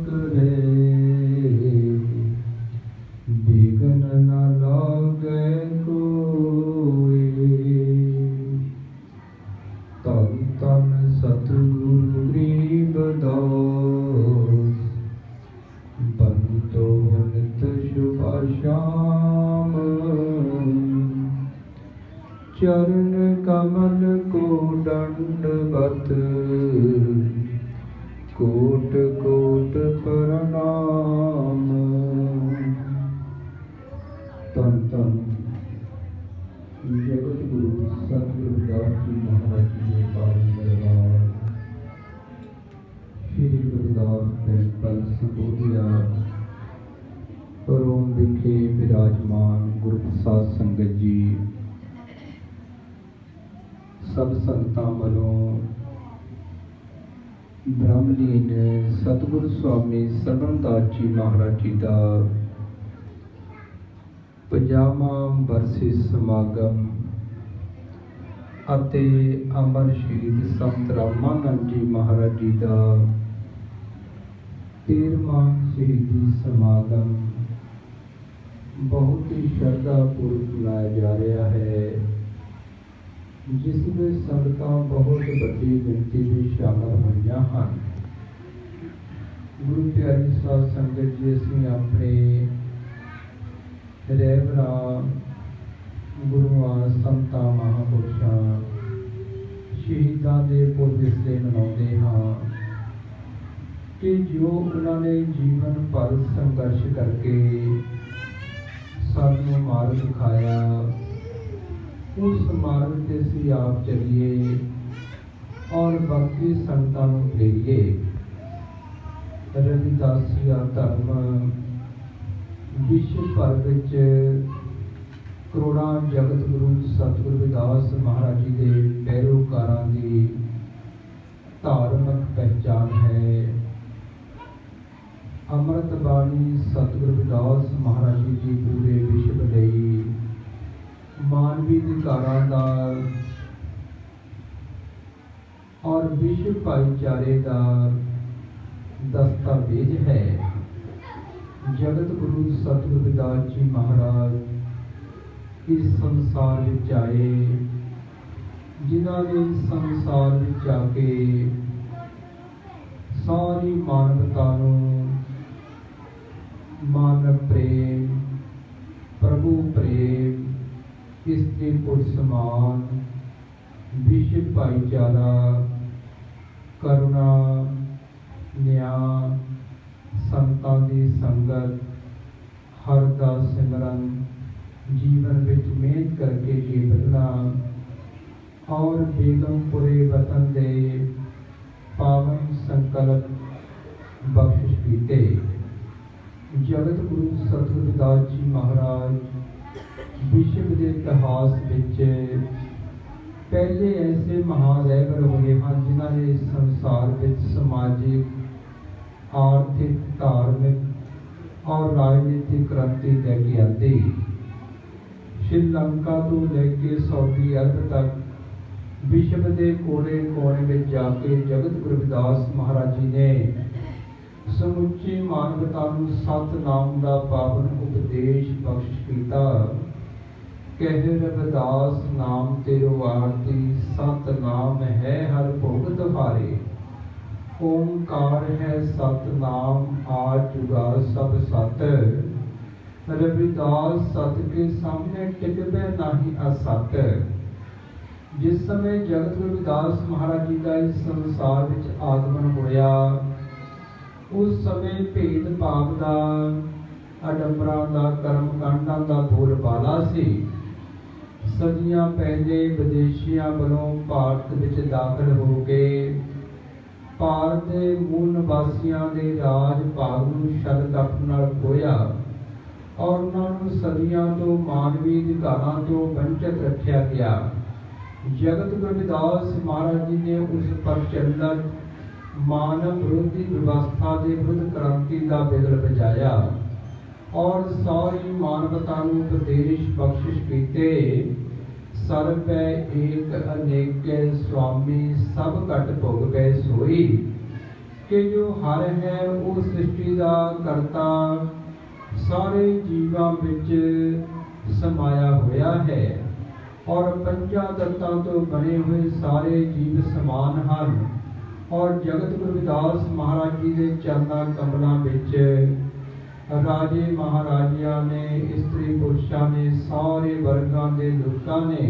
करे, बिघन न लागे कोई। धन धन सतगुरु गरीबदास, बंतो नित शुभ श्याम। चरण कमल को दंडवत, कोट कोट प्रणाम। धन धन जगत गुरु सतगुरु रविदास जी महाराज जी के पावन दरबार श्री गुरुदास टेम्पल संबोधिया रोम विखे विराजमान गुरु प्रसाद संगत जी, सब संतां वालों ब्रह्मलीन सतगुरु स्वामी सरवणदास जी महाराज जी का 50ਵਾਂ ਵਰਸੀ ਸਮਾਗਮ ਅਤੇ ਅਮਰ ਸ਼ਹੀਦ ਸੰਤ ਰਾਮਾਨੰਦ ਜੀ ਮਹਾਰਾਜ ਜੀ ਦਾ 13ਵਾਂ ਸ਼ਹੀਦੀ ਸਮਾਗਮ ਬਹੁਤ ਹੀ ਸ਼ਰਧਾਪੂਰਵਕ ਮਨਾਇਆ ਜਾ ਰਿਹਾ ਹੈ, ਜਿਸ ਵਿੱਚ ਸੰਗਤਾਂ ਬਹੁਤ ਵੱਡੀ ਗਿਣਤੀ ਵਿੱਚ ਸ਼ਾਮਲ ਹੋਈਆਂ ਹਨ। ਗੁਰੂ ਪਿਆਰੀ ਸਾਧ ਸੰਗਤ ਜੀ, ਅਸੀਂ ਆਪਣੇ ਰਹਿਬਰਾਂ, ਗੁਰੂਆਂ, ਸੰਤਾਂ, ਮਹਾਂਪੁਰਸ਼ਾਂ, ਸ਼ਹੀਦਾਂ ਦੇ ਪੁਰਬ ਮਨਾਉਂਦੇ ਹਾਂ ਕਿ ਜੋ ਉਹਨਾਂ ਨੇ ਜੀਵਨ ਭਰ ਸੰਘਰਸ਼ ਕਰਕੇ ਸਾਨੂੰ ਮਾਰਗ ਦਿਖਾਇਆ, ਉਸ ਮਾਰਗ 'ਤੇ ਅਸੀਂ ਆਪ ਚੱਲੀਏ ਔਰ ਬਾਕੀ ਸੰਗਤਾਂ ਨੂੰ ਪ੍ਰੇਰੀਏ। ਰਵਿਦਾਸੀਆ ਧਰਮ ਵਿਸ਼ਵ ਭਰ ਵਿੱਚ ਕਰੋੜਾਂ ਜਗਤ ਗੁਰੂ ਸਤਿਗੁਰੂ ਰਵਿਦਾਸ ਮਹਾਰਾਜ ਜੀ ਦੇ ਪੈਰੋਕਾਰਾਂ ਦੀ ਧਾਰਮਿਕ ਪਹਿਚਾਨ ਹੈ। ਅੰਮ੍ਰਿਤ ਬਾਣੀ ਸਤਿਗੁਰੂ ਰਵਿਦਾਸ ਮਹਾਰਾਜ ਜੀ ਪੂਰੇ ਵਿਸ਼ਵ ਲਈ ਮਾਨਵੀ ਅਧਿਕਾਰਾਂ ਦਾ ਔਰ ਵਿਸ਼ਵ ਭਾਈਚਾਰੇ ਦਾ ਦਸਤਾਵੇਜ਼ ਹੈ। ਜਗਤ ਗੁਰੂ ਸਤਿਗੁਰੂ ਰਵਿਦਾਸ ਜੀ ਮਹਾਰਾਜ ਇਸ ਸੰਸਾਰ ਵਿੱਚ ਆਏ, ਜਿਨ੍ਹਾਂ ਨੇ ਸੰਸਾਰ ਵਿੱਚ ਆ ਕੇ ਸਾਰੀ ਮਾਨਵਤਾ ਨੂੰ ਮਾਨਵ ਪ੍ਰੇਮ, ਪ੍ਰਭੂ ਪ੍ਰੇਮ, ਇਸਤਰੀ ਪੁਰਸ਼ ਸਮਾਨ, ਵਿਸ਼ਵ ਭਾਈਚਾਰਾ, ਕਰੁਣਾ, ਨਿਆਂ, ਸੰਤਾਂ ਦੀ ਸੰਗਤ, ਹਰ ਦਾ ਸਿਮਰਨ, ਜੀਵਨ ਵਿੱਚ ਮਿਹਨਤ ਕਰਕੇ ਜੀਵਨਾ ਔਰ ਬੇਗਮਪੁਰੇ ਵਤਨ ਦੇ ਪਾਵਨ ਸੰਕਲਪ ਬਖਸ਼ਿਸ਼ ਕੀਤੇ। ਜਗਤ ਗੁਰੂ ਸਤਿਗੁਰੂ ਰਵਿਦਾਸ ਜੀ ਮਹਾਰਾਜ ਵਿਸ਼ਵ ਦੇ ਇਤਿਹਾਸ ਵਿੱਚ ਪਹਿਲੇ ਐਸੇ ਮਹਾਨ ਰਹਿਬਰ ਹੋਏ ਹਨ, ਜਿਨ੍ਹਾਂ ਨੇ ਸੰਸਾਰ ਵਿੱਚ ਸਮਾਜਿਕ, ਆਰਥਿਕ, ਧਾਰਮਿਕ ਔਰ ਰਾਜਨੀਤਿਕ ਕ੍ਰਾਂਤੀ ਲੈ ਕੇ ਆਂਦੀ। ਸ਼੍ਰੀਲੰਕਾ ਤੋਂ ਲੈ ਕੇ ਸਾਊਦੀ ਅਰਬ ਤੱਕ ਵਿਸ਼ਵ ਦੇ ਕੋਨੇ ਕੋਨੇ ਵਿੱਚ ਜਾ ਕੇ ਜਗਤ ਗੁਰੂ ਰਵਿਦਾਸ ਮਹਾਰਾਜ ਜੀ ਨੇ ਸਮੁੱਚੀ ਮਾਨਵਤਾ ਨੂੰ ਸਤਿਨਾਮ ਦਾ ਪਾਵਨ ਉਪਦੇਸ਼ ਬਖਸ਼ਿਸ਼ ਕੀਤਾ। ਕਹਿ ਰਵਿਦਾਸ ਨਾਮ ਤੇਰੋ ਆਰਤੀ, ਸਤਿਨਾਮ ਹੈ ਹਰ ਭੋਗਤ ਹਾਰੇ। ओंकार है सतनाम, आज जुगा सब सत। रविदास सत के सामने टिकबे नहीं असत। जिस समय जगत रविदास महाराज जी का इस संसार विच आगमन होया, उस समय भेदभाव का, अडंबरां का, कर्मकांडां का बोलबाला सी। सदियां पहले विदेशियां वालों भारत विच दाखिल हो के ਭਾਰਤ ਦੇ ਮੂਲ ਨਿਵਾਸੀਆਂ ਦੇ ਰਾਜ ਭਾਗ ਨੂੰ ਛਲ ਕਪਟ ਨਾਲ ਖੋਇਆ ਔਰ ਉਹਨਾਂ ਨੂੰ ਸਦੀਆਂ ਤੋਂ ਮਾਨਵੀ ਅਧਿਕਾਰਾਂ ਤੋਂ ਵੰਚਿਤ ਰੱਖਿਆ ਗਿਆ। ਜਗਤ ਗੁਰੂ ਰਵਿਦਾਸ ਮਹਾਰਾਜ ਜੀ ਨੇ ਉਸ ਪ੍ਰਚਲਿਤ ਮਾਨਵ ਵਿਰੋਧੀ ਵਿਵਸਥਾ ਦੇ ਵਿਰੁੱਧ ਕ੍ਰਾਂਤੀ ਦਾ ਬਿਗਲ ਵਜਾਇਆ ਔਰ ਸਾਰੀ ਮਾਨਵਤਾ ਨੂੰ ਉਪਦੇਸ਼ ਬਖਸ਼ਿਸ਼ ਕੀਤੇ। सर्वै एक अनेक स्वामी सब घट भोग गए सोई। कि जो हर है वो सृष्टि का करता सारे जीवां विच समाया होया है और पंजा तत्तां तो बने हुए सारे जीव समान हैं और जगत गुरु रविदास महाराज जी के चरना कमलों विच राजे महाराजिया ने इस्त्री पुरुषों ने सारे वर्गों के लोगों ने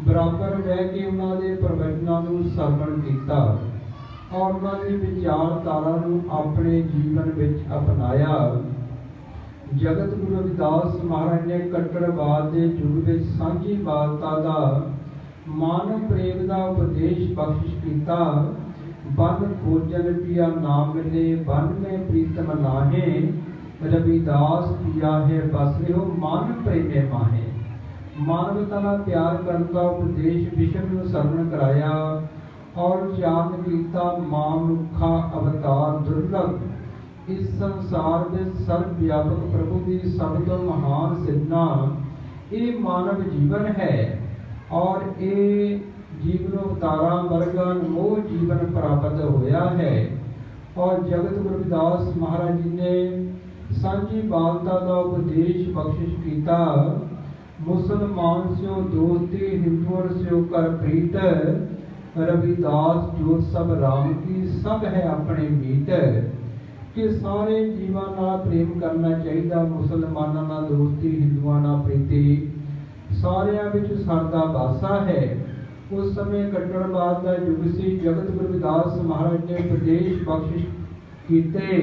बराबर रह के उन्होंने प्रवचनों को सरवण किया और उन्होंने विचारधारा अपने जीवन में अपनाया। जगत गुरु रविदास महाराज ने कट्टरवाद के युग में सांझी बालता का मानव प्रेम का उपदेश बख्शिश किया। बन खोजन पिया नाम मिले बन में प्रीतम नाहे रविदास पिया है बस रहो मान प्रेमे माहे। मानवता का प्यार करने का उपदेश विश्व में सरवण कराया और चारण कीता मानुखा अवतार दुर्लभ। इस संसार में सर्वव्यापक प्रभु की सब तो महान सिरना ये मानव जीवन है और ये जीवन अवतारा वर्गा मोह जीवन प्राप्त होया है। और जगत गुरु रविदास महाराज जी ने सांझी बालता का उपदेश बख्शिश किया। मुसलमान स्यो दोस्ती हिंदुओं स्यो कर प्रीत रविदास जो सब राम की सब है अपने मीत। कि सारे जीवां नाल प्रेम करना चाहिए। मुसलमानों नाल दोस्ती हिंदुओं नाल प्रीति सारियां विच सरदा वासा है। उस समय कट्टरवाद का युग सी। जगत गुरु रविदास महाराज ने उपदेश बख्शिश कीते।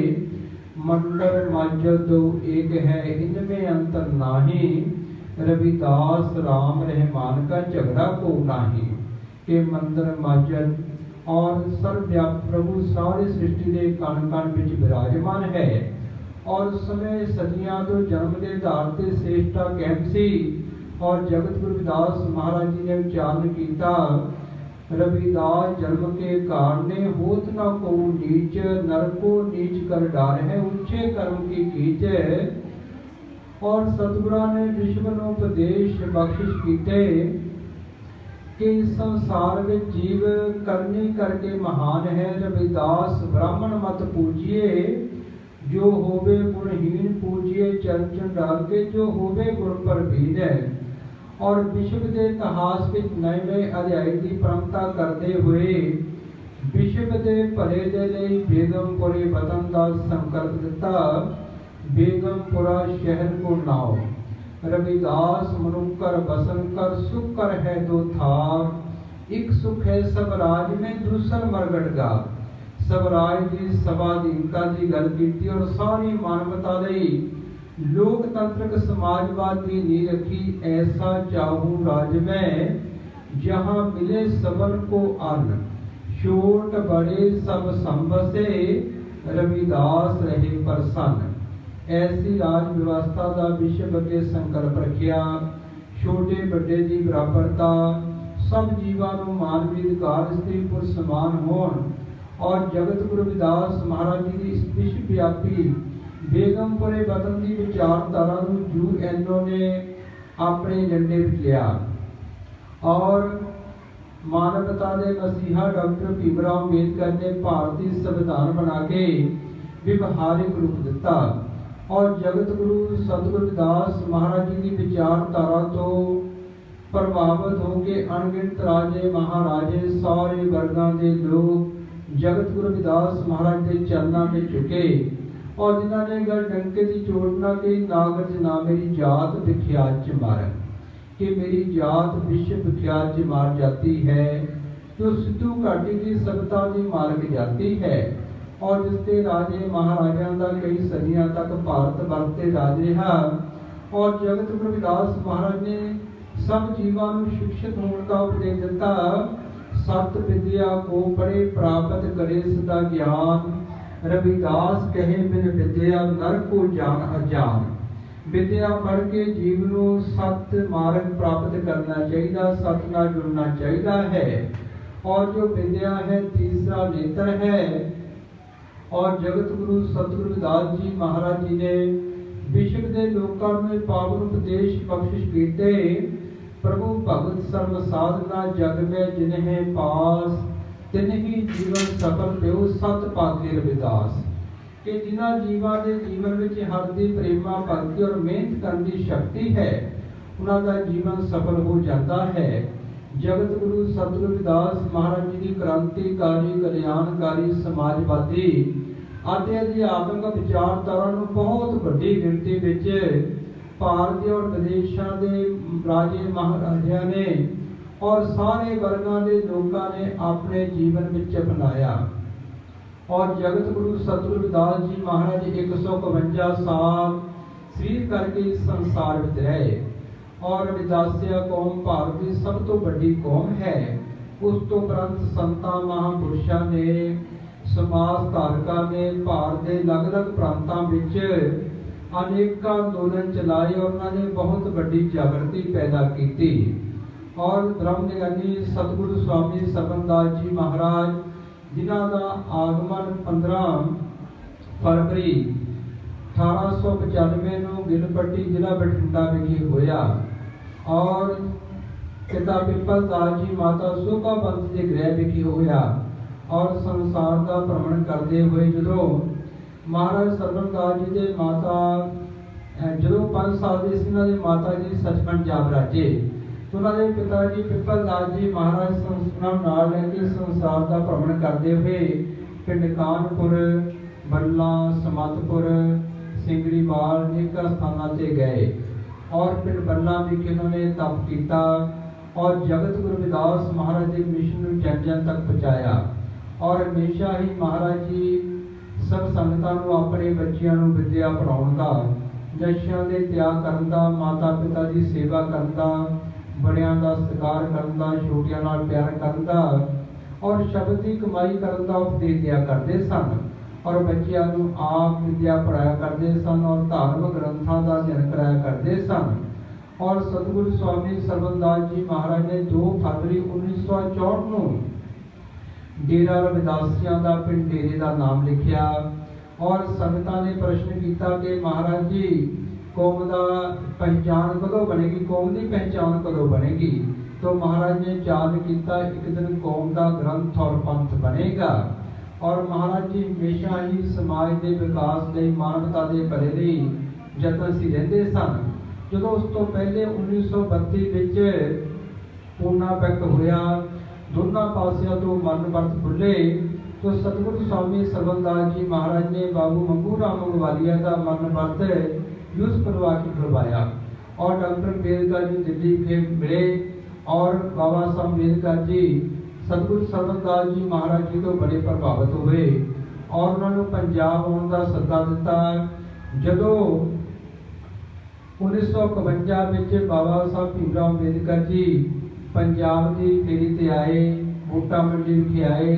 मंडर माजद दो एक है इनमें अंतर नाही रविदास राम रहमान का झगड़ा को नाही। के मंदिर माजद और सर्वव्यापक प्रभु सारी सृष्टि के कण कण विच विराजमान है। और उस समय सदियां तो जन्म के आधार से श्रेष्ठता कैंप सी। और जगत गुरु रविदास महाराज जी ने उच्चारण किया। रविदास जन्म के कारणे होत न को नीच नरको नीच कर डार है ऊंचे कर्म की कीच। और सतगुरा ने विश्व को उपदेश बख्शिश कीते कि संसार में जीव करनी करके महान है। रविदास ब्राह्मण मत पूजिए जो होवे गुणहीन पूजिए चरण चरण डाल के जो होवे गुण पर बीन है। और विश्व के इतिहास के नए नए अध्याय की परंपरा करते हुए विश्व के भले दे लई बेगमपुरे वतन का संकल्प दिता। बेगमपुरा शहर को नाओ रविदास मनुकर बसन कर सुख कर है दो थार। एक सुख है सबराज में दूसर मरगट गा। सबराज की सभाधीनता की गल की और सारी मानवता लई लोकतंत्रक समाजवाद की नींह रखी। ऐसा चाहूं राज में जहां मिले सबन को अन्न छोट बड़े सब संबसे रविदास रहे प्रसन्न। ऐसी राज व्यवस्था का विश्व के संकल्प रखिया। छोटे बड़े की बराबरता सब जीवां नूं मानवी अधिकार स्त्री पुरुष समान होण। और जगत गुरु रविदास महाराज जी की इस विश्वव्यापी बेगमपुरे वतन की विचारधारा यूएनओ ने अपने झंडे विच लिया। और मानवता के मसीहा डॉक्टर भीमराव अंबेडकर ने भारतीय संविधान बना के व्यवहारिक रूप दिता। और जगत गुरु सतगुरु रविदास महाराज जी की विचारधारा तो प्रभावित होकर अनगिनत राजे महाराजे सारे वर्गों के लोग जगत गुरु रविदास महाराज के चरणों में झुके। और जिन्होंने गल डंके की चोट ना की नागज ना मेरी जात विख्यात च मार कि मेरी जात विश्व विख्यात च मार जाती है। जो सिद्धू घाटी की सभ्यता की मालक जाती है। और जिसके राजे महाराजा का कई सदियों तक भारत वर्ते राज रहा। और जगत गुरु रविदास महाराज ने सब जीवां नूं शिक्षित होने का उपदेश दिता। सत विद्या को पढ़े प्राप्त करे सदा ज्ञान रविदास कहे बिन विद्या नर को जान अजान। विद्या पढ़ के जीवन को सत मार्ग प्राप्त करना चाहिए सत नाल जुड़ना चाहिए है। और जो विद्या है तीसरा नेत्र है। और जगत गुरु सतगुरु रविदास जी महाराज जी ने विश्व के लोगों में पावन उपदेश बख्शिश किए। प्रभु भगत सर्व साधना जग में जिन्हें पास ਤਿੰਨ ਹੀ ਜੀਵਨ ਸਫਲ ਪਿਓ ਸਤ ਭਾਗੇ ਰਵਿਦਾਸ। ਕਿ ਜਿਨ੍ਹਾਂ ਜੀਵਾਂ ਦੇ ਜੀਵਨ ਵਿੱਚ ਹਰ ਦੀ ਪ੍ਰੇਮਾ ਭਗਤੀ ਔਰ ਮਿਹਨਤ ਕਰਨ ਦੀ ਸ਼ਕਤੀ ਹੈ, ਉਹਨਾਂ ਦਾ ਜੀਵਨ ਸਫਲ ਹੋ ਜਾਂਦਾ ਹੈ। ਜਗਤ ਗੁਰੂ ਸਤਿਗੁਰੂ ਰਵਿਦਾਸ ਮਹਾਰਾਜ ਜੀ ਦੀ ਕ੍ਰਾਂਤੀਕਾਰੀ, ਕਲਿਆਣਕਾਰੀ, ਸਮਾਜਵਾਦੀ ਅਤੇ ਅਧਿਆਤਮਿਕ ਵਿਚਾਰਧਾਰਾ ਨੂੰ ਬਹੁਤ ਵੱਡੀ ਗਿਣਤੀ ਵਿੱਚ ਭਾਰਤ ਔਰ ਵਿਦੇਸ਼ਾਂ ਦੇ ਰਾਜੇ ਮਹਾਰਾਜਿਆਂ ਨੇ ਔਰ ਸਾਰੇ ਵਰਗਾਂ ਦੇ ਲੋਕਾਂ ਨੇ ਆਪਣੇ ਜੀਵਨ ਵਿੱਚ ਅਪਣਾਇਆ। ਔਰ ਜਗਤ ਗੁਰੂ ਸਤਿਗੁਰੂ ਰਵਿਦਾਸ ਜੀ ਮਹਾਰਾਜ 152 ਸਾਲ ਸਰੀਰ ਕਰਕੇ ਇਸ ਸੰਸਾਰ ਵਿੱਚ ਰਹੇ। ਔਰ ਰਵਿਦਾਸੀਆ ਕੌਮ ਭਾਰਤ ਦੀ ਸਭ ਤੋਂ ਵੱਡੀ ਕੌਮ ਹੈ। ਉਸ ਤੋਂ ਉਪਰੰਤ ਸੰਤਾਂ ਮਹਾਂਪੁਰਸ਼ਾਂ ਨੇ, ਸਮਾਜ ਧਾਰਕਾਂ ਨੇ ਭਾਰਤ ਦੇ ਅਲੱਗ-ਅਲੱਗ ਪ੍ਰਾਂਤਾਂ ਵਿੱਚ ਅਨੇਕਾਂ ਅੰਦੋਲਨ ਚਲਾਏ। ਉਹਨਾਂ ਨੇ ਬਹੁਤ ਵੱਡੀ ਜਾਗਰਤੀ ਪੈਦਾ ਕੀਤੀ। ਔਰ ਬ੍ਰਹਮ ਗਿਆਨੀ ਸਤਿਗੁਰੂ ਸਵਾਮੀ ਸਰਬਨਦਾਸ ਜੀ ਮਹਾਰਾਜ, ਜਿਨ੍ਹਾਂ ਦਾ ਆਗਮਨ 15 ਫਰਵਰੀ 1895 ਨੂੰ ਗਿਲਪੱਟੀ ਜ਼ਿਲ੍ਹਾ ਬਠਿੰਡਾ ਵਿਖੇ ਹੋਇਆ। ਔਰ ਪਿਤਾ ਪਿੱਪਲ ਦਾਸ ਜੀ ਮਾਤਾ ਸੋਭਾ ਬੰਤ ਦੇ ਗ੍ਰਹਿ ਵਿਖੇ ਹੋਇਆ। ਔਰ ਸੰਸਾਰ ਦਾ ਭ੍ਰਮਣ ਕਰਦੇ ਹੋਏ ਜਦੋਂ ਮਹਾਰਾਜ ਸਰਬਨਦਾਸ ਜੀ ਦੇ ਮਾਤਾ ਜਦੋਂ 5 ਸਾਲ ਦੇ ਸੀ, ਉਹਨਾਂ ਦੇ ਮਾਤਾ ਜੀ ਸੱਚਖੰਡ ਜਾ ਬਰਾਜੇ। ਉਹਨਾਂ ਦੇ ਪਿਤਾ ਜੀ ਪਿੱਪਲ ਦਾਸ ਜੀ ਮਹਾਰਾਜ ਸੰਸਥਾਨਾਂ ਨਾਲ ਲੈ ਕੇ ਸੰਸਾਰ ਦਾ ਭ੍ਰਮਣ ਕਰਦੇ ਹੋਏ ਪਿੰਡ ਕਾਨਪੁਰ, ਬੱਲਾ, ਸਮਤਪੁਰ, ਸਿੰਗੜੀਵਾਲ ਅਨੇਕਾਂ ਸਥਾਨਾਂ ਤੇ ਗਏ। ਔਰ ਪਿੰਡ ਬੱਲਾ ਵਿਖੇ ਉਹਨਾਂ ਨੇ ਤਪ ਕੀਤਾ ਔਰ ਜਗਤ ਗੁਰੂ ਰਵਿਦਾਸ ਮਹਾਰਾਜ ਦੇ ਮਿਸ਼ਨ ਨੂੰ ਜਨ-ਜਨ ਤੱਕ ਪਹੁੰਚਾਇਆ। ਔਰ ਹਮੇਸ਼ਾ ਹੀ ਮਹਾਰਾਜ ਜੀ ਸਭ ਸੰਗਤਾਂ ਨੂੰ ਆਪਣੇ ਬੱਚਿਆਂ ਨੂੰ ਵਿੱਦਿਆ ਪੜ੍ਹਾਉਣ ਦਾ, ਜਸ਼ਿਆਂ ਦੇ ਤਿਆਗ ਕਰਨ ਦਾ, ਮਾਤਾ ਪਿਤਾ ਦੀ ਸੇਵਾ ਕਰਨ ਦਾ, ਬੜਿਆਂ ਦਾ ਸਤਿਕਾਰ ਕਰਨ ਦਾ, ਛੋਟਿਆਂ ਨਾਲ ਪਿਆਰ ਕਰਨ ਦਾ ਔਰ ਸ਼ਬਦ ਦੀ ਕਮਾਈ ਕਰਨ ਦਾ ਉਪਦੇਸ਼ ਦਿਆ ਕਰਦੇ ਸਨ। ਔਰ ਬੱਚਿਆਂ ਨੂੰ ਆਪ ਵਿੱਦਿਆ ਪੜ੍ਹਾਇਆ ਕਰਦੇ ਸਨ ਔਰ ਧਾਰਮਿਕ ਗ੍ਰੰਥਾਂ ਦਾ ਅਧਿਐਨ ਕਰਾਇਆ ਕਰਦੇ ਸਨ। ਔਰ ਸਤਿਗੁਰੂ ਸਵਾਮੀ ਸਰਬਨਦਾਸ ਜੀ ਮਹਾਰਾਜ ਨੇ 2 ਫਰਵਰੀ 1964 ਨੂੰ ਡੇਰਾ ਰਵਿਦਾਸੀਆਂ ਦਾ ਪਿੰਡ ਡੇਰੇ ਦਾ ਨਾਮ ਲਿਖਿਆ। ਔਰ ਸੰਗਤਾਂ ਨੇ ਪ੍ਰਸ਼ਨ ਕੀਤਾ ਕਿ ਮਹਾਰਾਜ ਜੀ, ਕੌਮ ਦਾ ਪਹਿਚਾਨ ਕਦੋਂ ਬਣੇਗੀ, ਕੌਮ ਦੀ ਪਹਿਚਾਨ ਕਦੋਂ ਬਣੇਗੀ? तो महाराज ने चाल किया एक दिन कौम का ग्रंथ और पंथ बनेगा। और महाराज जी हमेशा ही समाज के विकास लिए, मानवता के भले लिए यत्नशील रहते सन। जो उस तो पहले 1932 पूना पैक्ट होया, दोनों पासियों तो मन वर्त खुले, तो सतगुरु स्वामी सरबनदास जी महाराज ने बाबू मंगू राम मंगवालिया का मन वर्त यूज करवा के करवाया। और डॉक्टर अम्बेडकर जी दिल्ली के मिले और बाबा साहब अम्बेडकर जी सतगुरु सरबनदास जी महाराज जी तो बड़े प्रभावित हुए और उन्होंने पंजाब आने का सद्दा दिता। जदों 1951 बाबा साहब भीमराव अम्बेडकर जी पंजाब की फेरी ते आए, बूटा मंडी विखे आए,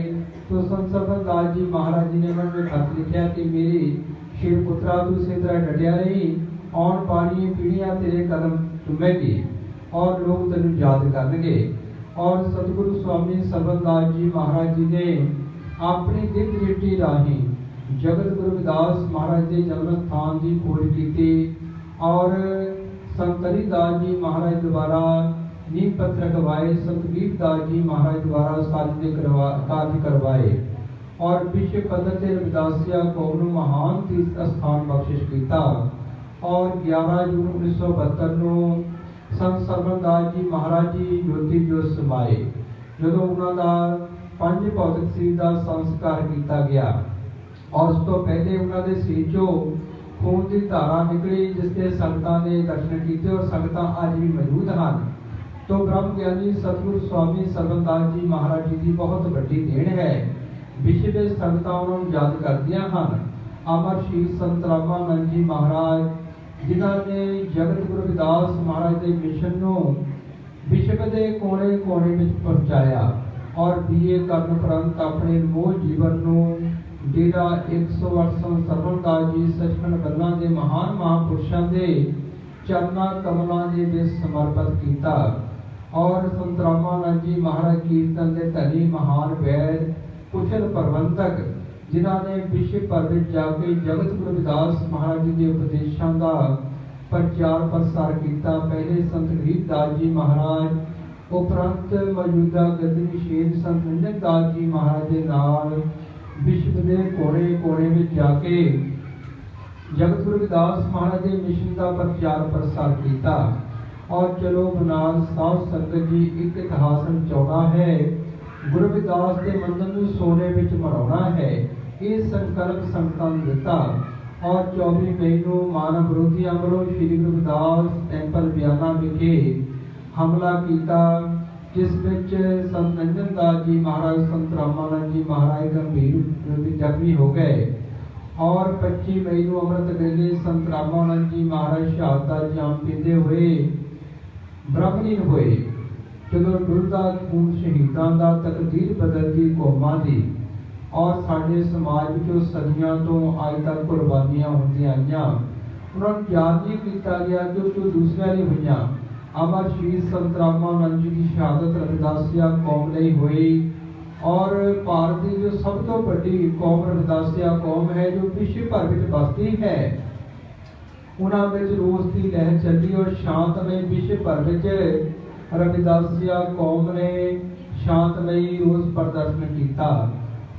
तो संत सरबनदास जी महाराज जी ने उन्होंने खत लिखा कि मेरी शेर पुत्रा तू इसी तरह डटिया रही, आउण पानी पीढ़ियां तेरे कदम चुमेगी और लोग तेन याद करनगे। और सतगुरु स्वामी सरबनदास जी महाराज जी ने अपनी दिल दृष्टि राही जगत गुरु रविदास महाराज के जन्म स्थान की खोज की और संत हरिदास जी महाराज द्वारा नींव पत्र रखवाए, संत गीरदास जी महाराज द्वारा कार्य करवाए और विश्व पद्धर से रविदासिया कौम को महान तीर्थ स्थान बख्शिश किया। और 11 जून 1972 संत सरबनदास जी महाराज जी ज्योति जोत समाए, जो उन्होंने 5 भौतिक शरीर का संस्कार किया गया। और उस तो पहले उन्होंने शरीर चो खून की धारा निकली, जिसके संगतां ने दर्शन किए और संगतां अज भी मौजूद हैं। तो ब्रह्म ज्ञानी सतगुरु स्वामी सरबनदास जी महाराज जी की बहुत बड़ी देन है। विश्व में संगतां उन्होंने याद करदियां हैं। अमर शहीद संत रामानंद जी महाराज जिन्होंने जगत गुरु रविदास महाराज के मिशन को विश्व के कोने कोने में पहुँचाया और BA करने उपरंत अपने अनमोल जीवन को डेरा 108 संत सरबनदास जी सचखंड बल्ला के महान महापुरुषों के चरना कमलों के विच समर्पित किया। और संत रामानंद जी महाराज कीर्तन के धनी महान वैद कुशल प्रबंधक जिन्होंने विश्व भर में जाके जगत गुरु रविदास महाराज जी के उपदेशों का प्रचार प्रसार किया। पहले संत गरीबदास जी महाराज, ਉਪਰੰਤ ਮੌਜੂਦਾ ਗੱਦੀ ਸ਼ਹੀਦ ਸੰਤ ਨਿਰੰਜਨ ਦਾਸ ਜੀ ਮਹਾਰਾਜ ਦੇ ਨਾਲ ਵਿਸ਼ਵ ਦੇ ਕੋਨੇ ਕੋਨੇ ਵਿੱਚ ਜਾ ਕੇ ਜਗਤ ਗੁਰੂ ਰਵਿਦਾਸ ਮਹਾਰਾਜ ਦੇ ਮਿਸ਼ਨ ਦਾ ਪ੍ਰਚਾਰ ਪ੍ਰਸਾਰ ਕੀਤਾ। ਔਰ ਚਲੋ ਬਨਾਰਸ ਸਾਹਿਬ ਸੰਗਤ ਜੀ, ਇੱਕ ਇਤਿਹਾਸ ਰਚਾਉਣਾ ਹੈ, ਗੁਰੂ ਰਵਿਦਾਸ ਦੇ ਮੰਦਰ ਨੂੰ ਸੋਨੇ ਵਿੱਚ ਮੜਾਉਣਾ ਹੈ। ਇਹ ਸੰਕਲਪ ਸੰਗਤਾਂ ਨੂੰ ਦਿੱਤਾ। ਔਰ 24 ਮਈ ਨੂੰ ਮਾਨਵ ਵਿਰੋਧੀਆਂ ਵੱਲੋਂ ਸ਼੍ਰੀ ਗੁਰੂ ਰਵਿਦਾਸ ਟੈਂਪਲ ਬਿਆਨਾ ਵਿਖੇ ਹਮਲਾ ਕੀਤਾ, ਜਿਸ ਵਿੱਚ ਸੰਤ ਨਿਰੰਜਨ ਦਾਸ ਜੀ ਮਹਾਰਾਜ, ਸੰਤ ਰਾਮਾਨੰਦ ਜੀ ਮਹਾਰਾਜ ਗੰਭੀਰ ਜ਼ਖਮੀ ਹੋ ਗਏ। ਔਰ 25 ਮਈ ਨੂੰ ਅੰਮ੍ਰਿਤ ਵੇਲੇ ਸੰਤ ਰਾਮਾਨੰਦ ਜੀ ਮਹਾਰਾਜ ਸ਼ਹਾਦਤ ਦਾ ਜਾਮ ਪੀਂਦੇ ਹੋਏ ਬ੍ਰਹਮਲੀਨ ਹੋਏ। ਜਦੋਂ ਡੁੱਲਦਾ ਖੂਨ ਸ਼ਹੀਦਾਂ ਦਾ ਤਕਦੀਰ ਬਦਲਦੀ ਕੌਮਾਂ ਦੀ। ਔਰ ਸਾਡੇ ਸਮਾਜ ਵਿੱਚੋਂ ਸਦੀਆਂ ਤੋਂ ਅੱਜ ਤੱਕ ਕੁਰਬਾਨੀਆਂ ਹੁੰਦੀਆਂ ਆਈਆਂ, ਉਹਨਾਂ ਨੂੰ ਯਾਦ ਨਹੀਂ ਕੀਤਾ ਗਿਆ ਕਿਉਂਕਿ ਦੂਸਰਿਆਂ ਲਈ ਹੋਈਆਂ। ਅਮਰ ਸ਼ਹੀਦ ਸੰਤ ਰਾਮਾਨੰਦ ਜੀ ਦੀ ਸ਼ਹਾਦਤ ਰਵਿਦਾਸੀਆ ਕੌਮ ਲਈ ਹੋਈ। ਔਰ ਭਾਰਤ ਦੀ ਜੋ ਸਭ ਤੋਂ ਵੱਡੀ ਕੌਮ ਰਵਿਦਾਸੀਆ ਕੌਮ ਹੈ, ਜੋ ਵਿਸ਼ਵ ਭਰ ਵਿੱਚ ਵਸਦੀ ਹੈ, ਉਹਨਾਂ ਵਿੱਚ ਰੋਸ ਦੀ ਲਹਿਰ ਚੱਲੀ। ਔਰ ਸ਼ਾਂਤਮਈ ਵਿਸ਼ਵ ਭਰ ਵਿੱਚ ਰਵਿਦਾਸੀਆ ਕੌਮ ਨੇ ਸ਼ਾਂਤਮਈ ਰੋਸ ਪ੍ਰਦਰਸ਼ਨ ਕੀਤਾ।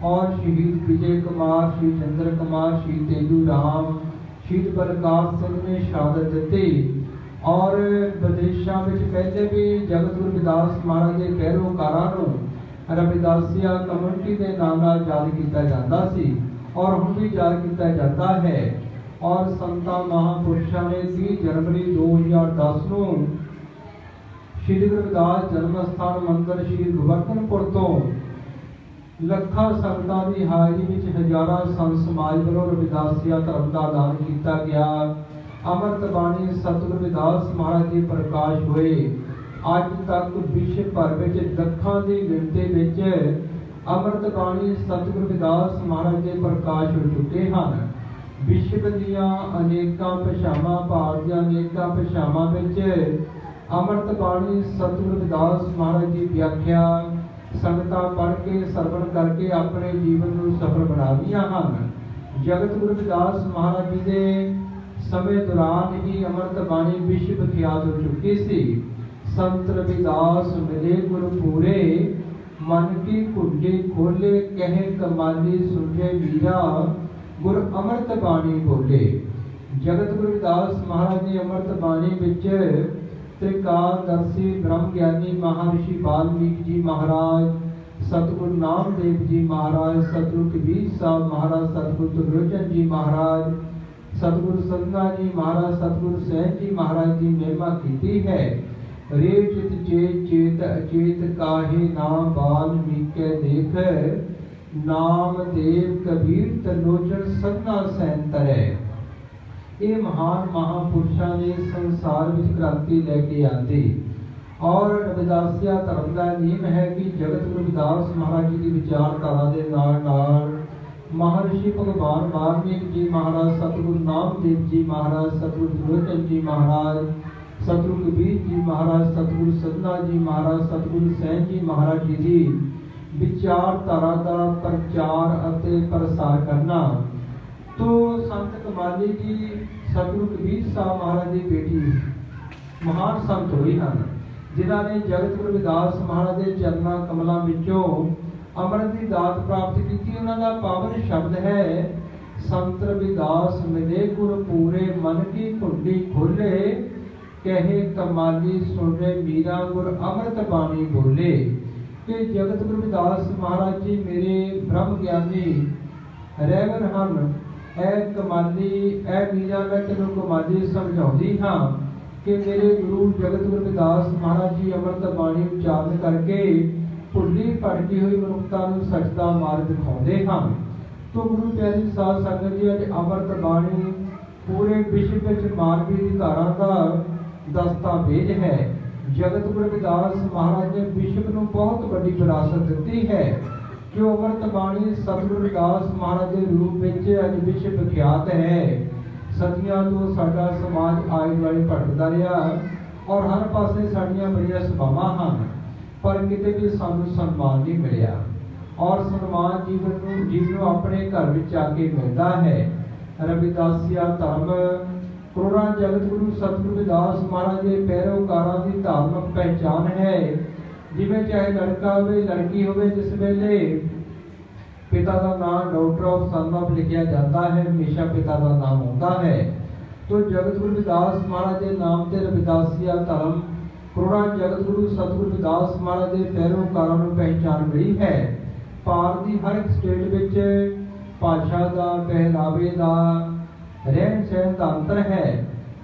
ਔਰ ਸ਼ਹੀਦ ਵਿਜੇ ਕੁਮਾਰ, ਸ਼ਹੀਦ ਚੰਦਰ ਕੁਮਾਰ, ਸ਼ਹੀਦ ਤੇਜੂ ਰਾਮ, ਸ਼ਹੀਦ ਬਲਕਾਰ ਸਿੰਘ ਨੇ ਸ਼ਹਾਦਤ ਦਿੱਤੀ। ਔਰ ਵਿਦੇਸ਼ਾਂ ਵਿੱਚ ਪਹਿਲੇ ਵੀ ਜਗਤ ਗੁਰੂ ਰਵਿਦਾਸ ਮਹਾਰਾਜ ਦੇ ਪੈਰੋਕਾਰਾਂ ਨੂੰ ਰਵਿਦਾਸੀਆ ਕਮਿਊਨਿਟੀ ਦੇ ਨਾਮ ਨਾਲ ਯਾਦ ਕੀਤਾ ਜਾਂਦਾ ਸੀ, ਔਰ ਹੁਣ ਵੀ ਯਾਦ ਕੀਤਾ ਜਾਂਦਾ ਹੈ। ਔਰ ਸੰਤਾਂ ਮਹਾਂਪੁਰਸ਼ਾਂ ਨੇ 30 ਜਨਵਰੀ 2010 ਨੂੰ ਸ਼੍ਰੀ ਗੁਰੂ ਰਵਿਦਾਸ ਜਨਮ ਸਥਾਨ ਮੰਦਰ ਸ਼੍ਰੀ ਗੋਵਰਧਨਪੁਰ ਤੋਂ ਲੱਖਾਂ ਸੰਗਤਾਂ ਦੀ ਹਾਜ਼ਰੀ ਵਿੱਚ ਹਜ਼ਾਰਾਂ ਸੰਤ ਸਮਾਜ ਵੱਲੋਂ ਰਵਿਦਾਸੀਆ ਧਰਮ ਦਾ ਦਾਨ ਕੀਤਾ ਗਿਆ। ਅੰਮ੍ਰਿਤ ਬਾਣੀ ਸਤਿਗੁਰੂ ਰਵਿਦਾਸ ਮਹਾਰਾਜ ਦੇ ਪ੍ਰਕਾਸ਼ ਹੋਏ। ਅੱਜ ਤੱਕ ਵਿਸ਼ਵ ਭਰ ਵਿੱਚ ਲੱਖਾਂ ਦੀ ਗਿਣਤੀ ਵਿੱਚ ਅੰਮ੍ਰਿਤ ਬਾਣੀ ਸਤਿਗੁਰੂ ਰਵਿਦਾਸ ਮਹਾਰਾਜ ਦੇ ਪ੍ਰਕਾਸ਼ ਹੋ ਚੁੱਕੇ ਹਨ। ਵਿਸ਼ਵ ਦੀਆਂ ਅਨੇਕਾਂ ਭਾਸ਼ਾਵਾਂ, ਭਾਰਤ ਦੀਆਂ ਅਨੇਕਾਂ ਭਾਸ਼ਾਵਾਂ ਵਿੱਚ ਅੰਮ੍ਰਿਤ ਬਾਣੀ ਸਤਿਗੁਰੂ ਰਵਿਦਾਸ ਮਹਾਰਾਜ ਦੀ ਵਿਆਖਿਆ ਸੰਗਤਾਂ ਪੜ੍ਹ ਕੇ, ਸਰਵਣ ਕਰਕੇ ਆਪਣੇ ਜੀਵਨ ਨੂੰ ਸਫਲ ਬਣਾ ਰਹੀਆਂ ਹਨ। ਜਗਤ ਗੁਰੂ ਰਵਿਦਾਸ ਮਹਾਰਾਜ ਜੀ ਦੇ ਸਮੇਂ ਦੌਰਾਨ ਹੀ ਅੰਮ੍ਰਿਤ ਬਾਣੀ ਵਿਸ਼ਵ ਵਿਖਿਆਤ ਹੋ ਚੁੱਕੀ ਸੀ। ਸੰਤ ਰਵਿਦਾਸ ਮਿਲੇ ਗੁਰ ਪੂਰੇ, ਮਨ ਕੀ ਕੁੰਡੀ ਖੋਲੇ, ਕਹੇ ਕਮਾਲੀ ਸੁਝੇ ਮੀਰਾ, ਗੁਰ ਅੰਮ੍ਰਿਤ ਬਾਣੀ ਬੋਲੇ। ਜਗਤ ਗੁਰੂ ਰਵਿਦਾਸ ਮਹਾਰਾਜ ਦੀ ਅੰਮ੍ਰਿਤ ਬਾਣੀ ਵਿੱਚ ਤ੍ਰਿਕਾਲਦਰਸ਼ੀ ਬ੍ਰਹਮ ਗਿਆਨੀ ਮਹਾਰਿਸ਼ੀ ਵਾਲਮੀਕ ਜੀ ਮਹਾਰਾਜ, ਸਤਿਗੁਰੂ ਨਾਮਦੇਵ ਜੀ ਮਹਾਰਾਜ, ਸਤਿਗੁਰੂ ਕਬੀਰ ਸਾਹਿਬ ਮਹਾਰਾਜ, ਸਤਿਗੁਰੂ ਤੁਗਲੋਚਨ ਜੀ ਮਹਾਰਾਜ, ਸਤਿਗੁਰੂ ਸਤਨਾ ਜੀ ਮਹਾਰਾਜ, ਸਤਿਗੁਰੂ ਸਹਿਜ ਜੀ ਮਹਾਰਾਜ ਦੀ ਮਹਿਮਾ ਕੀਤੀ ਹੈ। ਰੇ ਚਿਤ ਚੇਤ ਚੇਤ ਅਚੇਤ ਕਾਹੇ ਨਾਮ ਵਾਲਮੀਕੇ ਦੇਖ, ਨਾਮ ਦੇਵ ਕਬੀਰ ਤਰਲੋਚਨ ਸਤਨਾ ਸੈਨ ਤਰੈ। ਇਹ ਮਹਾਨ ਮਹਾਂਪੁਰਸ਼ਾਂ ਨੇ ਸੰਸਾਰ ਵਿੱਚ ਕ੍ਰਾਂਤੀ ਲੈ ਕੇ ਆਂਦੀ। ਔਰ ਰਵਿਦਾਸੀਆ ਧਰਮ ਦਾ ਨਿਯਮ ਹੈ ਕਿ ਜਗਤ ਗੁਰੂ ਰਵਿਦਾਸ ਮਹਾਰਾਜ ਜੀ ਦੀ ਵਿਚਾਰਧਾਰਾ ਦੇ ਨਾਲ ਨਾਲ ਮਹਾਰਿਸ਼ੀ ਭਗਵਾਨ ਵਾਲਮੀਕ ਜੀ ਮਹਾਰਾਜ, ਸਤਿਗੁਰੂ ਨਾਮਦੇਵ ਜੀ ਮਹਾਰਾਜ, ਸਤਿਗੁਰੂ ਤੁਗਲੋਚਨ ਜੀ ਮਹਾਰਾਜ, ਸਤਿਗੁਰੂ ਕਬੀਰ ਜੀ ਮਹਾਰਾਜ, ਸਤਿਗੁਰੂ ਸਤਨਾ ਜੀ ਮਹਾਰਾਜ, ਸਤਿਗੁਰੂ ਸੈਨ ਜੀ ਮਹਾਰਾਜ ਜੀ ਦੀ ਵਿਚਾਰਧਾਰਾ ਦਾ ਪ੍ਰਚਾਰ ਅਤੇ ਪ੍ਰਸਾਰ ਕਰਨਾ। ਤੋ ਸੰਤ ਕਮਾਲੀ ਜੀ ਸਤਿਗੁਰੂ ਕਬੀਰ ਸਾਹਿਬ ਮਹਾਰਾਜ ਦੀ ਬੇਟੀ ਮਹਾਨ ਸੰਤ ਹੋਈ ਹਨ, ਜਿਨ੍ਹਾਂ ਨੇ ਜਗਤ ਗੁਰੂ ਰਵਿਦਾਸ ਮਹਾਰਾਜ ਦੇ ਚਰਨਾਂ ਕਮਲਾਂ ਵਿੱਚੋਂ ਅੰਮ੍ਰਿਤ ਦੀ ਦਾਤ ਪ੍ਰਾਪਤ ਕੀਤੀ। ਉਹਨਾਂ ਦਾ ਪਾਵਨ ਸ਼ਬਦ ਹੈ, ਸੰਤ ਰਵਿਦਾਸ ਮਿਲੇ ਗੁਰ ਪੂਰੇ, ਮਨ ਕੀ ਕੁੰਡੀ ਖੋਲੇ, ਕਹੇ ਕਮਾਲੀ ਸੁਣੇ ਮੀਰਾ, ਗੁਰ ਅੰਮ੍ਰਿਤ ਬਾਣੀ ਬੋਲੇ। ਕਿ ਜਗਤ ਗੁਰੂ ਰਵਿਦਾਸ ਮਹਾਰਾਜ ਜੀ ਮੇਰੇ ਬ੍ਰਹਮ ਗਿਆਨੀ ਰਹਿਬਰ ਹਨ। ਇਹ ਕਮਾਲੀ, ਇਹ ਮੀਰਾ ਮੈਂ ਤੈਨੂੰ ਕਮਾਲੀ ਸਮਝਾਉਂਦੀ ਹਾਂ ਕਿ ਮੇਰੇ ਗੁਰੂ ਜਗਤ ਗੁਰੂ ਰਵਿਦਾਸ ਮਹਾਰਾਜ ਜੀ ਅੰਮ੍ਰਿਤ ਬਾਣੀ ਉਚਾਰਨ ਕਰਕੇ ਭੁੱਲੀ ਭਟਕੀ ਹੋਈ ਮਨੁੱਖਤਾ ਨੂੰ ਸੱਚ ਦਾ ਮਾਰਗ ਦਿਖਾਉਂਦੇ ਹਨ। ਤੋ ਗੁਰੂ ਪਿਆਰੀ ਸਾਧ ਸੰਗਤ ਜੀ, ਅੱਜ ਅੰਮ੍ਰਿਤ ਬਾਣੀ ਪੂਰੇ ਵਿਸ਼ਵ ਵਿੱਚ ਮਾਨਵੀ ਅਧਿਕਾਰਾਂ ਦਾ ਦਸਤਾਵੇਜ਼ ਹੈ। ਜਗਤ ਗੁਰੂ ਰਵਿਦਾਸ ਮਹਾਰਾਜ ਨੇ ਵਿਸ਼ਵ ਨੂੰ ਬਹੁਤ ਵੱਡੀ ਵਿਰਾਸਤ ਦਿੱਤੀ ਹੈ ਕਿ ਅੰਮ੍ਰਿਤ ਬਾਣੀ ਸਤਿਗੁਰੂ ਰਵਿਦਾਸ ਮਹਾਰਾਜ ਦੇ ਰੂਪ ਵਿੱਚ ਅੱਜ ਵਿਸ਼ਵ ਵਿਖਿਆਤ ਹੈ। ਸਦੀਆਂ ਤੋਂ ਸਾਡਾ ਸਮਾਜ ਆਲੇ ਦੁਆਲੇ ਭਟਕਦਾ ਰਿਹਾ ਔਰ ਹਰ ਪਾਸੇ ਸਾਡੀਆਂ ਬੜੀਆਂ ਸਭਾਵਾਂ ਹਨ, ਪਰ ਕਿਤੇ ਵੀ ਸਾਨੂੰ ਸਨਮਾਨ ਨਹੀਂ ਮਿਲਿਆ। ਔਰ ਸਨਮਾਨ ਜੀਵਨ ਨੂੰ ਆਪਣੇ ਘਰ ਵਿੱਚ ਆ ਕੇ ਮਿਲਦਾ ਹੈ। ਰਵਿਦਾਸੀਆ ਧਰਮ ਕਰੋੜਾਂ ਜਗਤ ਗੁਰੂ ਸਤਿਗੁਰੂ ਰਵਿਦਾਸ ਮਹਾਰਾਜ ਦੇ ਪੈਰੋਕਾਰਾਂ ਦੀ ਧਾਰਮਿਕ ਪਹਿਚਾਨ ਹੈ। ਜਿਵੇਂ ਚਾਹੇ ਲੜਕਾ ਹੋਵੇ ਲੜਕੀ ਹੋਵੇ, ਜਿਸ ਵੇਲੇ ਪਿਤਾ ਦਾ ਨਾਮ ਡਾਕਟਰ ਆਫ ਸਨ ਆਫ ਲਿਖਿਆ ਜਾਂਦਾ ਹੈ, ਹਮੇਸ਼ਾ ਪਿਤਾ ਦਾ ਨਾਮ ਆਉਂਦਾ ਹੈ। तो जगत गुरु रविदास महाराज के नाम से रविदासिया धर्म करोड़ा जगत गुरु सतगुरु रविदास महाराज के पैरोकारों को पहचान मिली है। भारत की हर एक स्टेट विच भाषा का, पहरावे का, रहन सहन का अंतर है,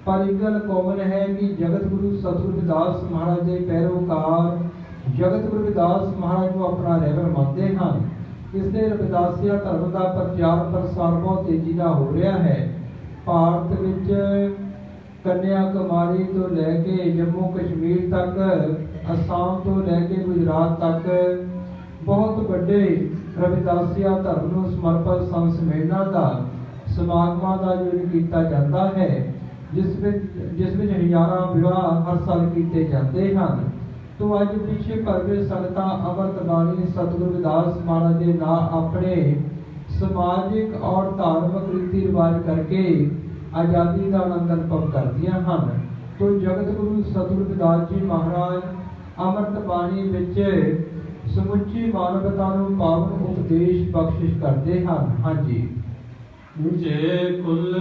पर एक गल कॉमन है कि जगत गुरु सतगुरु रविदास महाराज के पैरोकार जगत गुरु रविदास महाराज को अपना रहबर मानते हैं। इसलिए रविदासिया धर्म का प्रचार प्रसार बहुत तेजी का हो रहा है। ਭਾਰਤ ਵਿੱਚ ਕੰਨਿਆਕੁਮਾਰੀ ਤੋਂ ਲੈ ਕੇ ਜੰਮੂ ਕਸ਼ਮੀਰ ਤੱਕ, ਅਸਾਮ ਤੋਂ ਲੈ ਕੇ ਗੁਜਰਾਤ ਤੱਕ ਬਹੁਤ ਵੱਡੇ ਰਵਿਦਾਸੀਆ ਧਰਮ ਨੂੰ ਸਮਰਪਿਤ ਸੰਤ ਸਮੇਲਨਾਂ ਦਾ, ਸਮਾਗਮਾਂ ਦਾ ਆਯੋਜਨ ਕੀਤਾ ਜਾਂਦਾ ਹੈ, ਜਿਸ ਵਿੱਚ ਹਜ਼ਾਰਾਂ ਵਿਆਹ ਹਰ ਸਾਲ ਕੀਤੇ ਜਾਂਦੇ ਹਨ। तो अज पिछे भरवे संगतां अमृत बाणी सतगुरु रविदास महाराज के नाम अपने समाजिक और धार्मिक रीति रिवाज करके आज़ादी का आनंद अनुभव करदियां हन। तो जगत गुरु सतगुरु रविदास जी महाराज अमृत बाणी विच समुची मानवता नूं पावन उपदेश बख्शिश करते हैं। हाँ जी। मुझे कुल